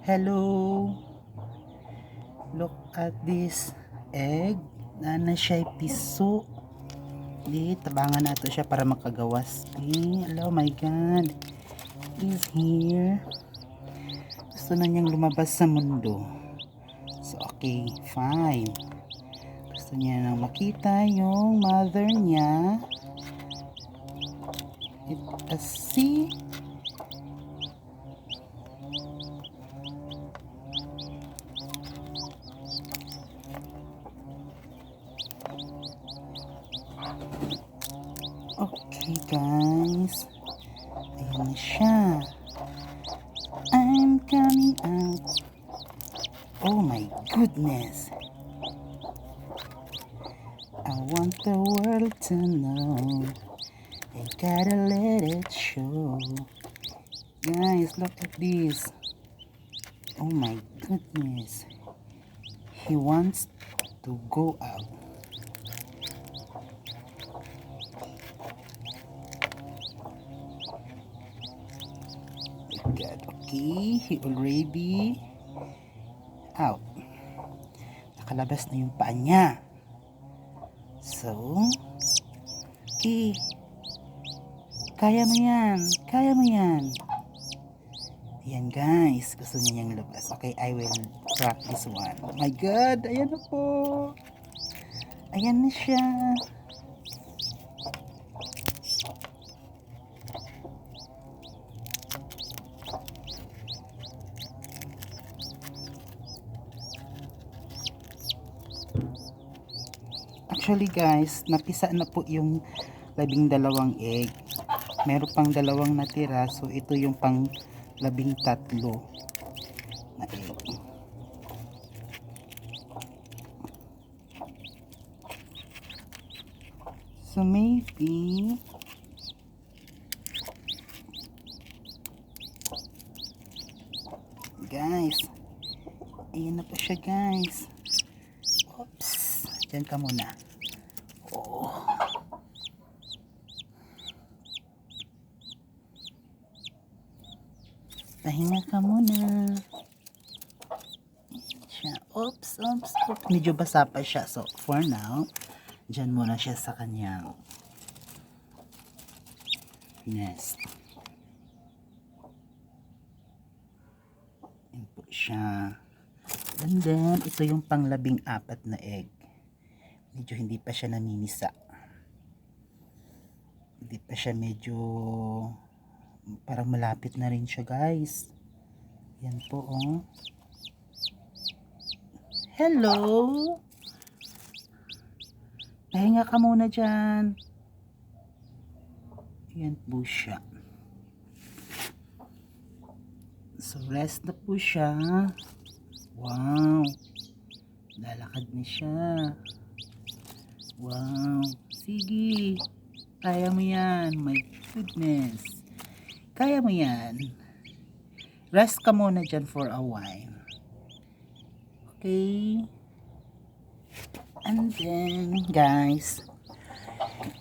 Hello, look at this egg. Nana siya'y piso. Di, tabangan nato siya para makagawas. Hello, my God. He's here. Gusto na niyang lumabas sa mundo. So, okay, fine. Gusto niya nang makita yung mother niya. See? Okay, guys. Ayan na siya. I'm coming out. Oh my goodness. I want the world to know. I gotta let it show. Guys, look at this. Oh my goodness. He wants to go out. God, okay, he already out. Nakalabas na yung paa niya. So, okay. Kaya mo yan. Kaya mo yan. Ayan guys, gusto niya niyang labas. Okay, I will crack this one. Oh my God, ayan na po. Ayan na siya. Actually guys, napisa na po yung 12 egg. Meron pang 2 natira, so ito yung pang 13 na egg. So maybe guys, ayan na po siya guys. Oops, dyan ka muna. Oh. Pahinga ka muna. Siya. Oops, oops, oops. Medyo basa pa siya. So, for now, dyan muna siya sa kanyang nest. Yan po siya. And then, ito yung pang 14 na egg. Medyo hindi pa siya naninisa. Hindi pa siya medyo parang malapit na rin siya guys. Yan po oh. Hello! Pahinga ka muna dyan. Yan po siya. So rest na po siya. Wow! Lalakad na siya. Wow! Sige! Kaya mo yan. My goodness! Kaya mo yan. Rest ka muna dyan for a while. Okay? And then, guys,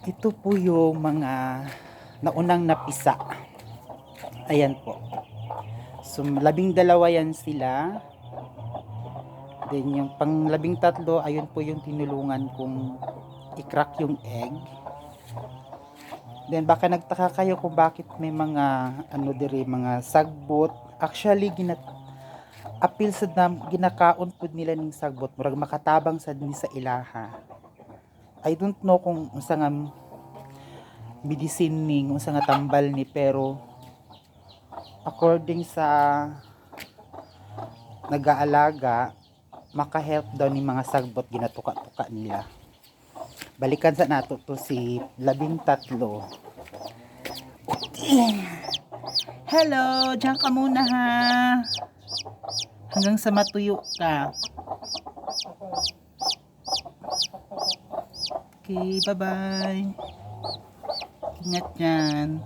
ito po yung mga naunang napisa. Ayan po. So, 12 yan sila. Then, yung pang 13, ayun po yung tinulungan kong i-crack yung egg. Then, baka nagtaka kayo kung bakit may mga, mga sagbot. Actually, apil sa ginakaon po nila ng sagbot. Murag makatabang sa din sa ilaha. I don't know kung unsa nga medicine ni, unsa nga tambal ni, pero according sa nag-aalaga, maka-help daw ni mga sagbot ginatuka-tuka nila. Balikan sa nato to si 13. Hello, diyan ka muna ha. Hanggang sa matuyo ka. Okay, bye-bye. Ingat yan.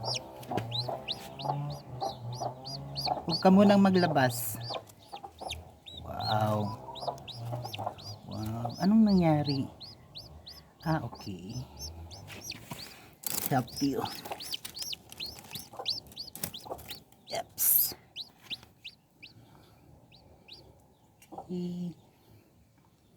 Huwag ka munang maglabas. Wow. Wow. Anong nangyari? Okay. Help you. Yeps. Bye.